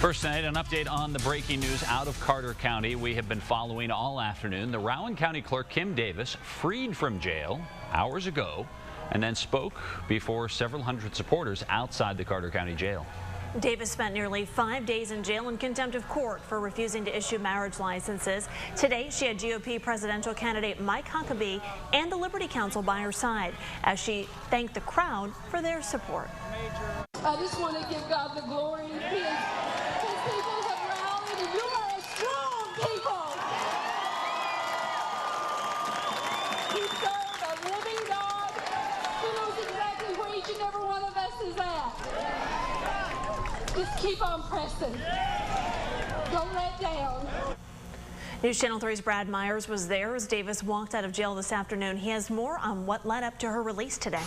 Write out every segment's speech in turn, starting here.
First tonight, an update on the breaking news out of Carter County. We have been following all afternoon. The Rowan County Clerk Kim Davis freed from jail hours ago and then spoke before several hundred supporters outside the Carter County Jail. Davis spent nearly 5 days in jail in contempt of court for refusing to issue marriage licenses. Today, she had GOP presidential candidate Mike Huckabee and the Liberty Counsel by her side as she thanked the crowd for their support. I just want to give God the glory. His people have rallied, and you are a strong people. We serve a living God who knows exactly where each and every one of us is at. Just keep on pressing. Don't let down. News Channel 3's Brad Myers was there as Davis walked out of jail this afternoon. He has more on what led up to her release today.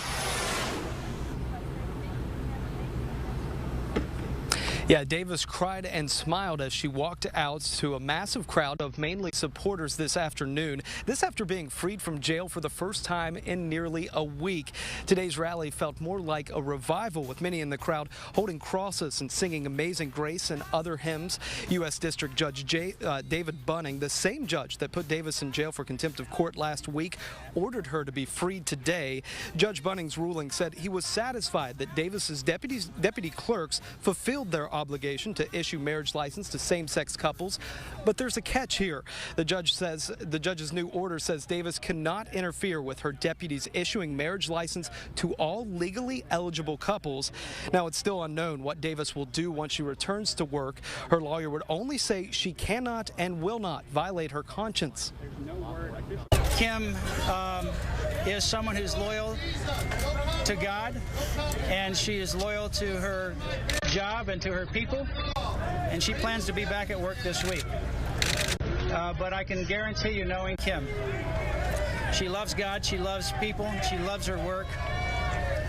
Yeah, Davis cried and smiled as she walked out to a massive crowd of mainly supporters this afternoon. This after being freed from jail for the first time in nearly a week. Today's rally felt more like a revival, with many in the crowd holding crosses and singing Amazing Grace and other hymns. U.S. District Judge David Bunning, the same judge that put Davis in jail for contempt of court last week, ordered her to be freed today. Judge Bunning's ruling said he was satisfied that Davis's deputy clerks fulfilled their obligation to issue marriage license to same-sex couples, but there's a catch here. The judge's new order says Davis cannot interfere with her deputies issuing marriage license to all legally eligible couples. Now, it's still unknown what Davis will do once she returns to work. Her lawyer would only say she cannot and will not violate her conscience. Kim is someone who's loyal to God, and she is loyal to her job and to her people, and she plans to be back at work this week. But I can guarantee you, knowing Kim, she loves God, she loves people, she loves her work,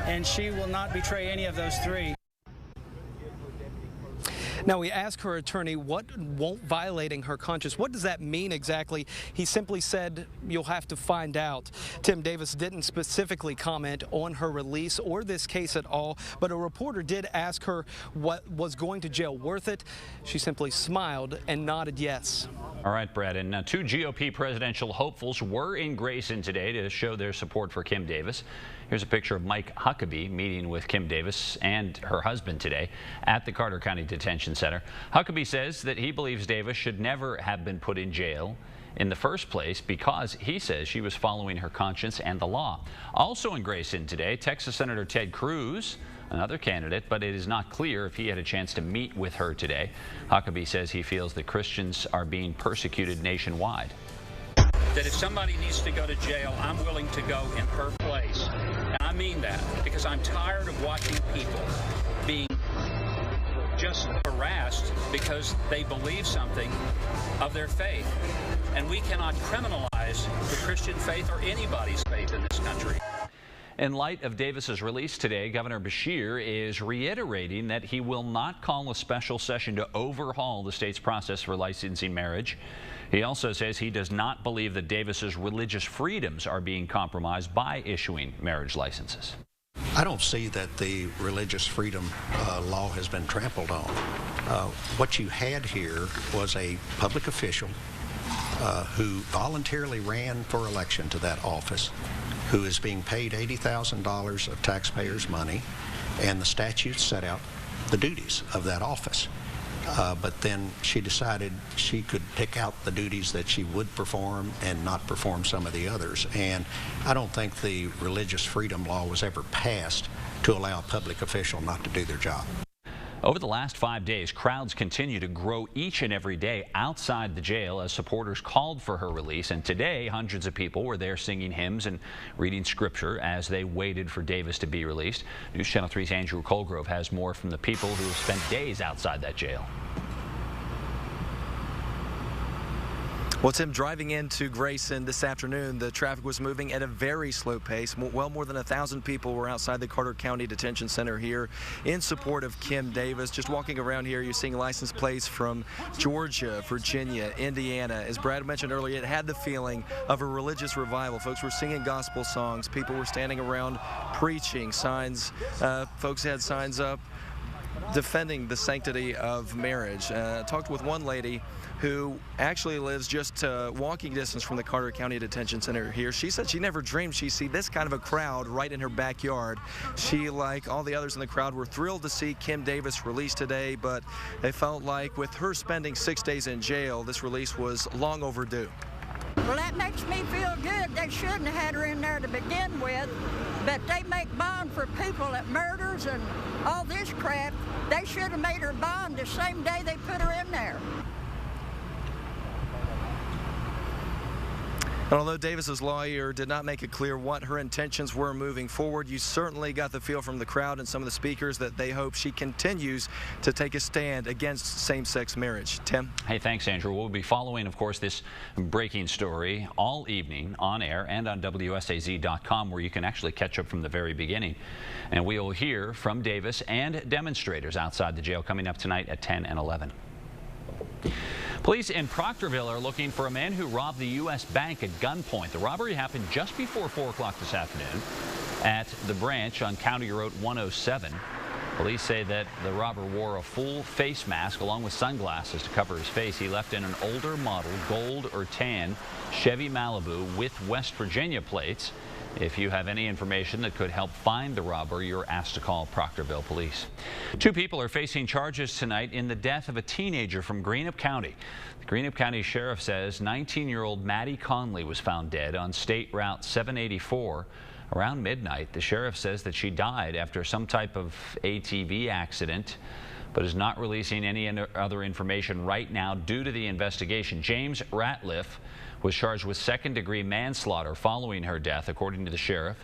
and she will not betray any of those three. Now, we asked her attorney what won't violating her conscience. What does that mean exactly? He simply said, you'll have to find out. Tim Davis didn't specifically comment on her release or this case at all, but a reporter did ask her what was going to jail worth it. She simply smiled and nodded yes. All right, Brad. And two GOP presidential hopefuls were in Grayson today to show their support for Kim Davis. Here's a picture of Mike Huckabee meeting with Kim Davis and her husband today at the Carter County Detention Center. Huckabee says that he believes Davis should never have been put in jail in the first place because he says she was following her conscience and the law. Also in Grayson today, Texas Senator Ted Cruz, another candidate, but it is not clear if he had a chance to meet with her today. Huckabee says he feels that Christians are being persecuted nationwide. That if somebody needs to go to jail, I'm willing to go in her place. And I mean that because I'm tired of watching people being just harassed because they believe something of their faith. And we cannot criminalize the Christian faith or anybody's faith in this country. In light of Davis's release today, Governor Beshear is reiterating that he will not call a special session to overhaul the state's process for licensing marriage. He also says he does not believe that Davis's religious freedoms are being compromised by issuing marriage licenses. I don't see that the religious freedom law has been trampled on. What you had here was a public official who voluntarily ran for election to that office, who is being paid $80,000 of taxpayers' money, and the statutes set out the duties of that office. But then she decided she could pick out the duties that she would perform and not perform some of the others. And I don't think the religious freedom law was ever passed to allow a public official not to do their job. Over the last 5 days, crowds continue to grow each and every day outside the jail as supporters called for her release. And today, hundreds of people were there singing hymns and reading scripture as they waited for Davis to be released. News Channel 3's Andrew Colgrove has more from the people who have spent days outside that jail. Well, Tim, driving into Grayson this afternoon, the traffic was moving at a very slow pace. Well more than 1,000 people were outside the Carter County Detention Center here in support of Kim Davis. Just walking around here, you're seeing license plates from Georgia, Virginia, Indiana. As Brad mentioned earlier, it had the feeling of a religious revival. Folks were singing gospel songs. People were standing around preaching. Signs, folks had signs up defending the sanctity of marriage. I talked with one lady who actually lives just walking distance from the Carter County Detention Center here. She said she never dreamed she'd see this kind of a crowd right in her backyard. She, like all the others in the crowd, were thrilled to see Kim Davis released today, but they felt like with her spending 6 days in jail, this release was long overdue. Well, that makes me feel good. They shouldn't have had her in there to begin with, but they make bond for people that murders and all this crap. They should have made her bond the same day they put her in there. And although Davis's lawyer did not make it clear what her intentions were moving forward, you certainly got the feel from the crowd and some of the speakers that they hope she continues to take a stand against same-sex marriage. Tim? Hey, thanks, Andrew. We'll be following, of course, this breaking story all evening on air and on WSAZ.com, where you can actually catch up from the very beginning. And we will hear from Davis and demonstrators outside the jail coming up tonight at 10 and 11. Police in Proctorville are looking for a man who robbed the U.S. Bank at gunpoint. The robbery happened just before 4 o'clock this afternoon at the branch on County Road 107. Police say that the robber wore a full face mask along with sunglasses to cover his face. He left in an older model gold or tan Chevy Malibu with West Virginia plates. If you have any information that could help find the robber, you're asked to call Proctorville Police. 2 people are facing charges tonight in the death of a teenager from Greenup County. The Greenup County Sheriff says 19-year-old Maddie Conley was found dead on State Route 784 around midnight. The sheriff says that she died after some type of ATV accident, but is not releasing any other information right now due to the investigation. James Ratliff was charged with second-degree manslaughter following her death, according to the sheriff.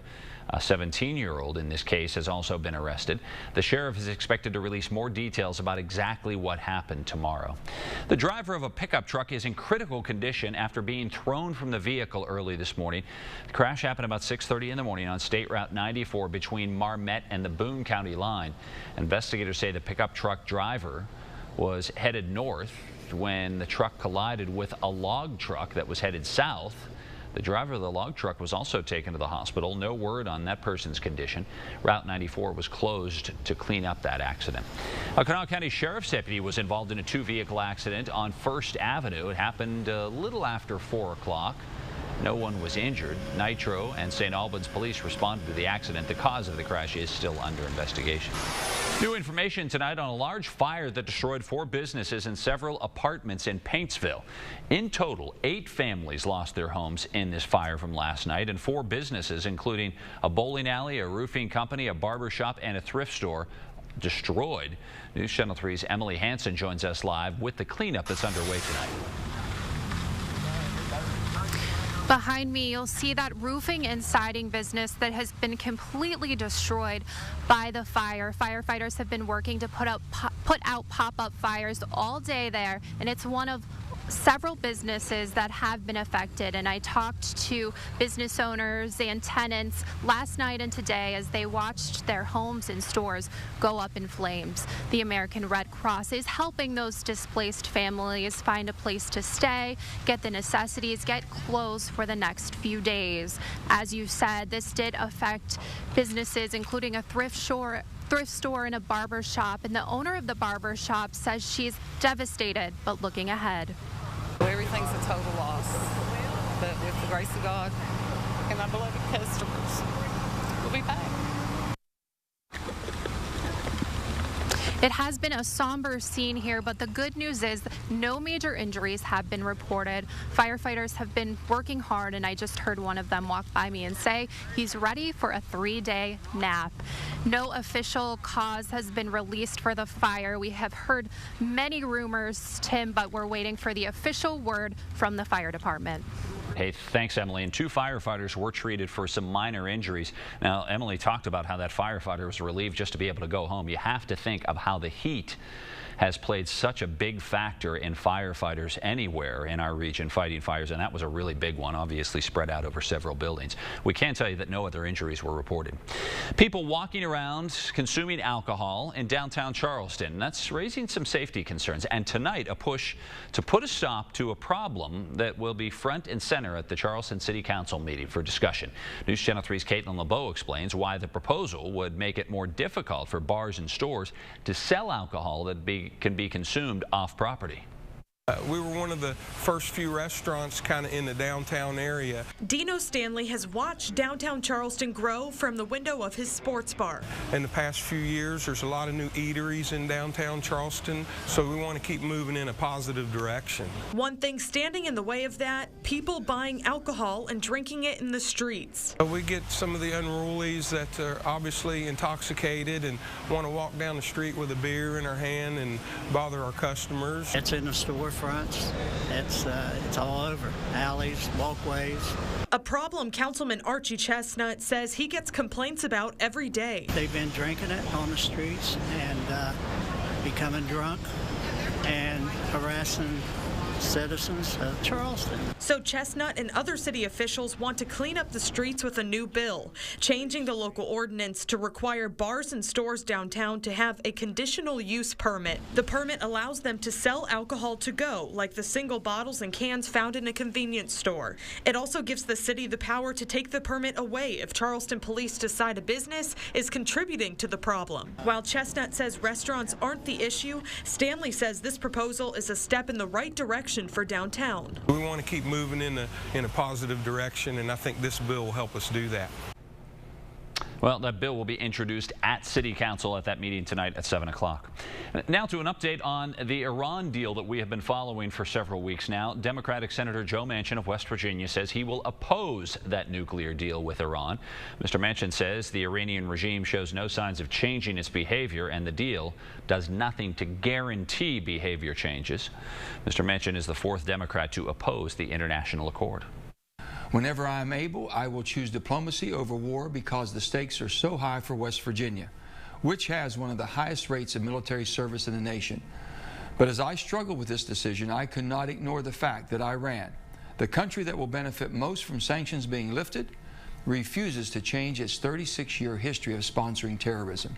A 17-year-old in this case has also been arrested. The sheriff is expected to release more details about exactly what happened tomorrow. The driver of a pickup truck is in critical condition after being thrown from the vehicle early this morning. The crash happened about 6:30 in the morning on State Route 94 between Marmet and the Boone County line. Investigators say the pickup truck driver was headed north when the truck collided with a log truck that was headed south. The driver of the log truck was also taken to the hospital. No word on that person's condition. Route 94 was closed to clean up that accident. A Kanawha County Sheriff's deputy was involved in a 2-vehicle accident on First Avenue. It happened a little after 4 o'clock. No one was injured. Nitro and St. Albans police responded to the accident. The cause of the crash is still under investigation. New information tonight on a large fire that destroyed 4 businesses and several apartments in Paintsville. In total, 8 families lost their homes in this fire from last night, and 4 businesses, including a bowling alley, a roofing company, a barber shop, and a thrift store, destroyed. News Channel 3's Emily Hansen joins us live with the cleanup that's underway tonight. Behind me, you'll see that roofing and siding business that has been completely destroyed by the fire. Firefighters have been working to put out pop-up fires all day there, and it's one of several businesses that have been affected. And I talked to business owners and tenants last night and today as they watched their homes and stores go up in flames. The American Red Cross is helping those displaced families find a place to stay, get the necessities, get clothes for the next few days. As you said, this did affect businesses, including a thrift store and a barber shop, and the owner of the barber shop says she's devastated but looking ahead. Everything's a total loss, but with the grace of God and my beloved customers, we'll be back. It has been a somber scene here, but the good news is no major injuries have been reported. Firefighters have been working hard, and I just heard one of them walk by me and say he's ready for a 3-day nap. No official cause has been released for the fire. We have heard many rumors, Tim, but we're waiting for the official word from the fire department. Hey, thanks, Emily. And 2 firefighters were treated for some minor injuries. Now, Emily talked about how that firefighter was relieved just to be able to go home. You have to think of how the heat has played such a big factor in firefighters anywhere in our region fighting fires, and that was a really big one, obviously spread out over several buildings. We can tell you that no other injuries were reported. People walking around consuming alcohol in downtown Charleston, that's raising some safety concerns. And tonight, a push to put a stop to a problem that will be front and center at the Charleston City Council meeting for discussion. News Channel 3's Caitlin LeBeau explains why the proposal would make it more difficult for bars and stores to sell alcohol that can be consumed off property. We were one of the first few restaurants kind of in the downtown area. Dino Stanley has watched downtown Charleston grow from the window of his sports bar. In the past few years, there's a lot of new eateries in downtown Charleston, so we want to keep moving in a positive direction. One thing standing in the way of that, people buying alcohol and drinking it in the streets. We get some of the unrulies that are obviously intoxicated and want to walk down the street with a beer in their hand and bother our customers. It's in the storefronts. It's all over. Alleys, walkways. A problem Councilman Archie Chestnut says he gets complaints about every day. They've been drinking it on the streets and becoming drunk and harassing citizens of Charleston. So Chestnut and other city officials want to clean up the streets with a new bill, changing the local ordinance to require bars and stores downtown to have a conditional use permit. The permit allows them to sell alcohol to go, like the single bottles and cans found in a convenience store. It also gives the city the power to take the permit away if Charleston police decide a business is contributing to the problem. While Chestnut says restaurants aren't the issue, Stanley says this proposal is a step in the right direction for downtown. We want to keep moving in a positive direction, and I think this bill will help us do that. Well, that bill will be introduced at City Council at that meeting tonight at 7 o'clock. Now to an update on the Iran deal that we have been following for several weeks now. Democratic Senator Joe Manchin of West Virginia says he will oppose that nuclear deal with Iran. Mr. Manchin says the Iranian regime shows no signs of changing its behavior, and the deal does nothing to guarantee behavior changes. Mr. Manchin is the fourth Democrat to oppose the international accord. Whenever I am able, I will choose diplomacy over war because the stakes are so high for West Virginia, which has one of the highest rates of military service in the nation. But as I struggle with this decision, I cannot ignore the fact that Iran, the country that will benefit most from sanctions being lifted, refuses to change its 36-year history of sponsoring terrorism.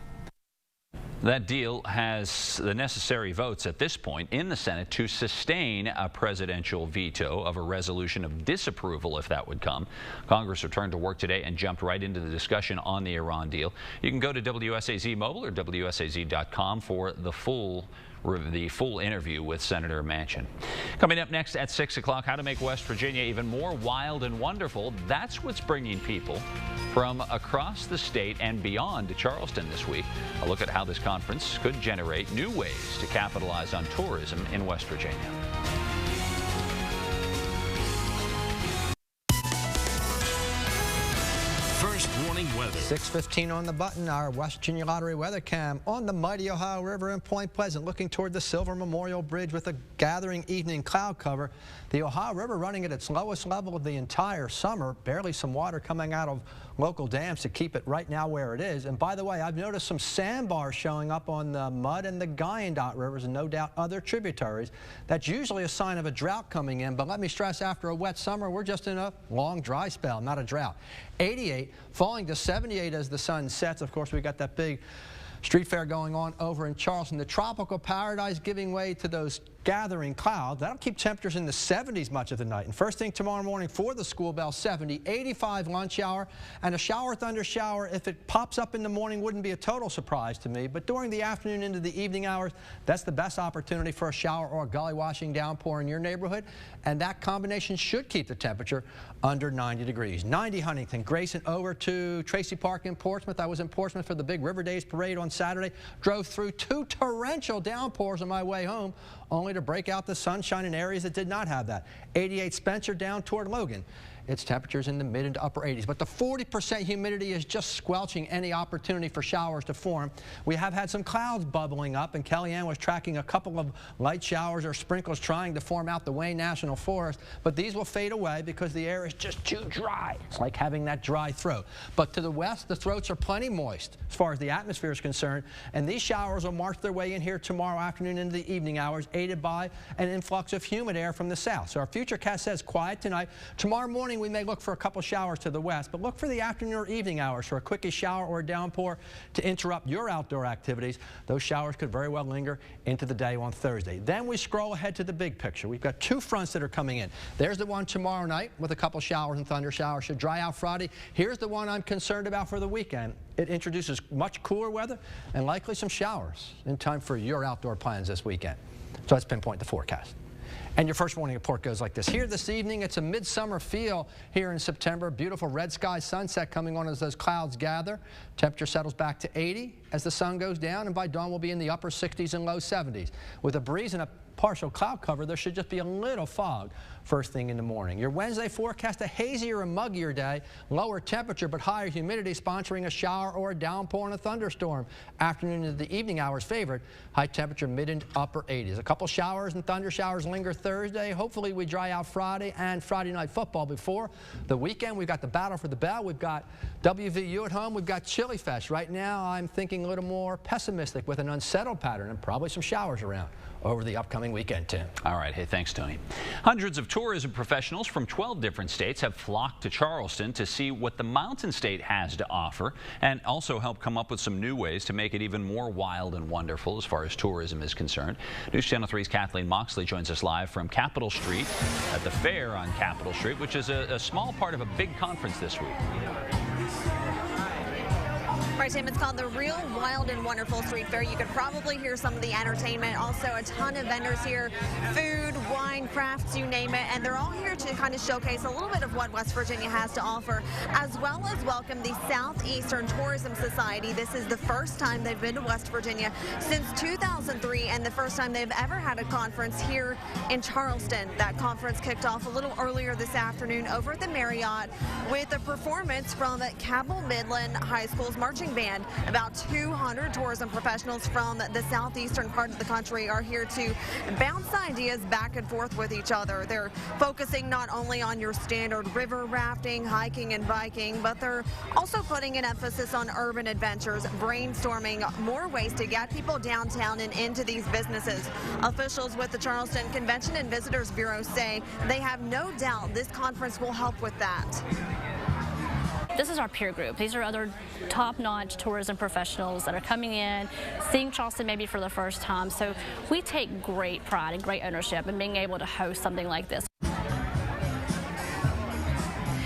That deal has the necessary votes at this point in the Senate to sustain a presidential veto of a resolution of disapproval if that would come. Congress returned to work today and jumped right into the discussion on the Iran deal. You can go to WSAZ Mobile or WSAZ.com for the full interview with Senator Manchin. Coming up next at 6 o'clock, how to make West Virginia even more wild and wonderful. That's what's bringing people from across the state and beyond to Charleston this week. A look at how this conference could generate new ways to capitalize on tourism in West Virginia. First warning weather. 6:15 on the button. Our West Virginia Lottery weather cam on the mighty Ohio River in Point Pleasant, looking toward the Silver Memorial Bridge with a gathering evening cloud cover. The Ohio River running at its lowest level of the entire summer. Barely some water coming out of local dams to keep it right now where it is. And by the way, I've noticed some sandbars showing up on the Mud and the Guyandotte rivers, and no doubt other tributaries. That's usually a sign of a drought coming in, but let me stress, after a wet summer, we're just in a long dry spell, not a drought. 88 falling to 78 as the sun sets. Of course, we got that big street fair going on over in Charleston. The tropical paradise giving way to those gathering clouds. That'll keep temperatures in the 70s much of the night. And first thing tomorrow morning for the school bell, 70, 85 lunch hour, and a shower, thunder shower. If it pops up in the morning, wouldn't be a total surprise to me. But during the afternoon into the evening hours, that's the best opportunity for a shower or a gully washing downpour in your neighborhood. And that combination should keep the temperature under 90 degrees. 90 Huntington, Grayson over to Tracy Park in Portsmouth. I was in Portsmouth for the big River Days parade on Saturday. Drove through 2 torrential downpours on my way home, only to break out the sunshine in areas that did not have that. 88 Spencer down toward Logan. It's temperatures in the mid and upper 80s. But the 40% humidity is just squelching any opportunity for showers to form. We have had some clouds bubbling up, and Kellyanne was tracking a couple of light showers or sprinkles trying to form out the Wayne National Forest, but these will fade away because the air is just too dry. It's like having that dry throat. But to the west, the throats are plenty moist as far as the atmosphere is concerned, and these showers will march their way in here tomorrow afternoon into the evening hours, aided by an influx of humid air from the south. So our futurecast says quiet tonight. Tomorrow morning we may look for a couple showers to the west, but look for the afternoon or evening hours for a quickish shower or a downpour to interrupt your outdoor activities. Those showers could very well linger into the day on Thursday. Then we scroll ahead to the big picture. We've got two fronts that are coming in. There's the one tomorrow night with a couple showers and thunder showers. Should dry out Friday. Here's the one I'm concerned about for the weekend. It introduces much cooler weather and likely some showers in time for your outdoor plans this weekend. So let's pinpoint the forecast. And your first morning report goes like this. Here this evening, it's a midsummer feel here in September. Beautiful red sky sunset coming on as those clouds gather. Temperature settles back to 80 as the sun goes down, and by dawn we'll be in the upper 60s and low 70s. With a breeze and a partial cloud cover, there should just be a little fog first thing in the morning. Your Wednesday forecast, a hazier and muggier day, lower temperature but higher humidity, sponsoring a shower or a downpour and a thunderstorm. Afternoon into the evening hours favored, high temperature mid and upper 80s. A couple showers and thunder showers linger Thursday. Hopefully we dry out Friday and Friday night football before the weekend. We've got the battle for the bell. We've got WVU at home. We've got Chili Fest. Right now I'm thinking a little more pessimistic with an unsettled pattern and probably some showers around over the upcoming weekend, Tim. All right. Hey, thanks, Tony. Hundreds of tourism professionals from 12 different states have flocked to Charleston to see what the Mountain State has to offer and also help come up with some new ways to make it even more wild and wonderful as far as tourism is concerned. News Channel 3's Kathleen Moxley joins us live from Capitol Street at the fair on Capitol Street, which is a small part of a big conference this week. Right, Tim, it's called the Real Wild and Wonderful Street Fair. You could probably hear some of the entertainment. Also, a ton of vendors here, food, wine, crafts, you name it. And they're all here to kind of showcase a little bit of what West Virginia has to offer, as well as welcome the Southeastern Tourism Society. This is the first time they've been to West Virginia since 2003 and the first time they've ever had a conference here in Charleston. That conference kicked off a little earlier this afternoon over at the Marriott with a performance from Cabell Midland High School's marching band. About 200 tourism professionals from the southeastern part of the country are here to bounce ideas back and forth with each other. They're focusing not only on your standard river rafting, hiking, and biking, but they're also putting an emphasis on urban adventures, brainstorming more ways to get people downtown and into these businesses. Officials with the Charleston Convention and Visitors Bureau say they have no doubt this conference will help with that. This is our peer group. These are other top-notch tourism professionals that are coming in, seeing Charleston maybe for the first time. So we take great pride and great ownership in being able to host something like this.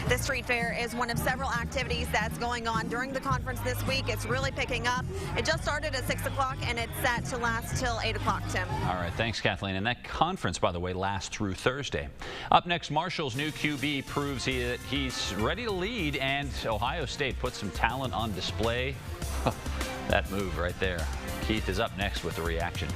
The street fair is one of several activities that's going on during the conference this week. It's really picking up. It just started at 6 o'clock and it's set to last till 8 o'clock, Tim. All right, thanks, Kathleen. And that conference, by the way, lasts through Thursday. Up next, Marshall's new QB proves he's ready to lead, and Ohio State puts some talent on display. That move right there. Keith is up next with the reaction.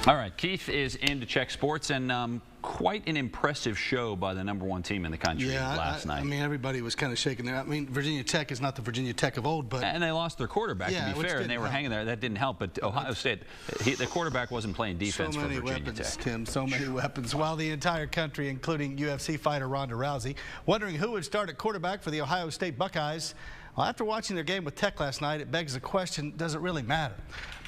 All right, Keith is in to check sports, and quite an impressive show by the #1 team in the country last night. I mean, everybody was kind of shaking there. I mean, Virginia Tech is not the Virginia Tech of old, but... And they lost their quarterback, to be fair, and they were hanging there. That didn't help, but Ohio State, the quarterback wasn't playing defense for Virginia Tech. So many weapons, Tim, so many weapons. While the entire country, including UFC fighter Ronda Rousey, wondering who would start at quarterback for the Ohio State Buckeyes. Well, after watching their game with Tech last night, it begs the question, does it really matter?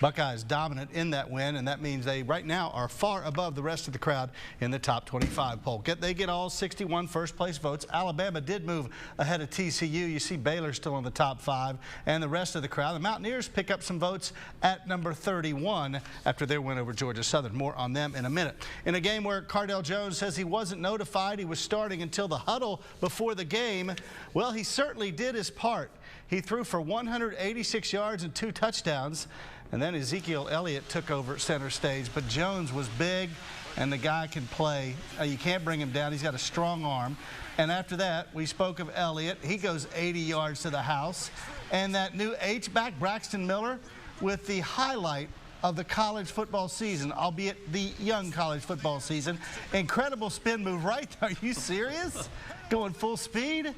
Buckeyes dominant in that win, and that means they right now are far above the rest of the crowd in the top 25 poll. They get all 61 first-place votes. Alabama did move ahead of TCU. You see Baylor still in the top 5, and the rest of the crowd. The Mountaineers pick up some votes at number 31 after their win over Georgia Southern. More on them in a minute. In a game where Cardale Jones says he wasn't notified he was starting until the huddle before the game, well, he certainly did his part. He threw for 186 yards and 2 touchdowns. And then Ezekiel Elliott took over center stage. But Jones was big, and the guy can play. You can't bring him down. He's got a strong arm. And after that, we spoke of Elliott. He goes 80 yards to the house. And that new H-back, Braxton Miller, with the highlight of the college football season, albeit the young college football season. Incredible spin move right there. Are you serious? Going full speed?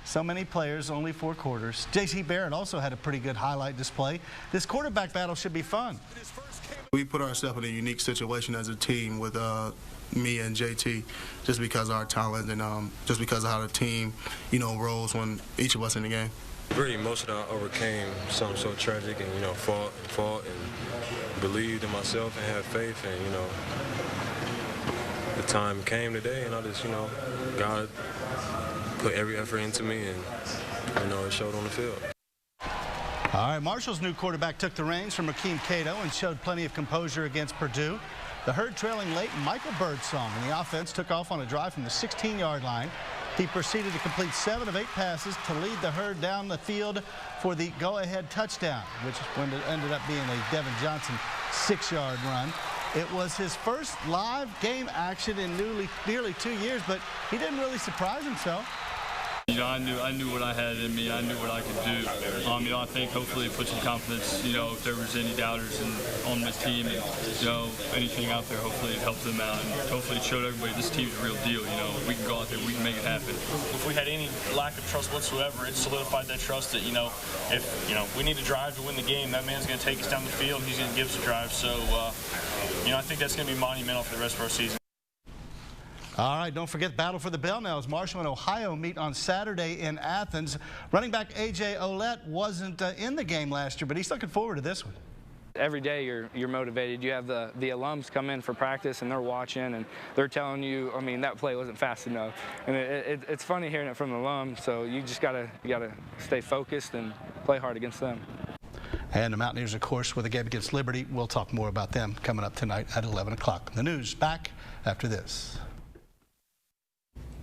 So many players, only 4 quarters. J.C. Barrett also had a pretty good highlight display. This quarterback battle should be fun. We put ourselves in a unique situation as a team with me and JT, just because of our talent and just because of how the team, rolls when each of us in the game. Very emotional. I overcame something so tragic and, fought and believed in myself and had faith and, the time came today and I just, God put every effort into me and, it showed on the field. All right, Marshall's new quarterback took the reins from Rakeem Cato and showed plenty of composure against Purdue. The Herd trailing late, Michael Birdsong, and the offense took off on a drive from the 16-yard line. He proceeded to complete 7 of 8 passes to lead the Herd down the field for the go-ahead touchdown, which ended up being a Devin Johnson 6-yard run. It was his first live game action in nearly 2 years, but he didn't really surprise himself. I knew what I had in me. I knew what I could do. I think hopefully it puts some confidence, if there was any doubters on this team and, anything out there, hopefully it helped them out and hopefully it showed everybody this team's a real deal. We can go out there, we can make it happen. If we had any lack of trust whatsoever, it solidified that trust that, if, we need to drive to win the game, that man's going to take us down the field. He's going to give us a drive. So, I think that's going to be monumental for the rest of our season. All right, don't forget Battle for the Bell now as Marshall and Ohio meet on Saturday in Athens. Running back A.J. Olette wasn't in the game last year, but he's looking forward to this one. Every day you're motivated. You have the alums come in for practice and they're watching and they're telling you, that play wasn't fast enough. And it's funny hearing it from the alums, so you just gotta stay focused and play hard against them. And the Mountaineers, of course, with a game against Liberty. We'll talk more about them coming up tonight at 11 o'clock. The news back after this.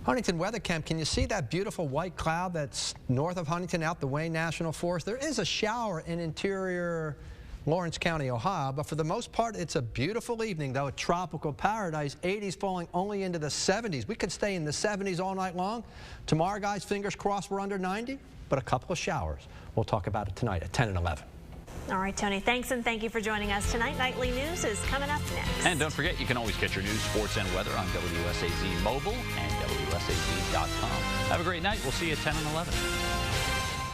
Huntington Weather Cam, can you see that beautiful white cloud that's north of Huntington out the Wayne National Forest? There is a shower in interior Lawrence County, Ohio, but for the most part, it's a beautiful evening, though. A tropical paradise, 80s falling only into the 70s. We could stay in the 70s all night long. Tomorrow, guys, fingers crossed we're under 90, but a couple of showers. We'll talk about it tonight at 10 and 11. All right, Tony, thanks, and thank you for joining us tonight. Nightly News is coming up next. And don't forget, you can always get your news, sports, and weather on WSAZ Mobile and WSAZ.com. Have a great night. We'll see you at 10 and 11.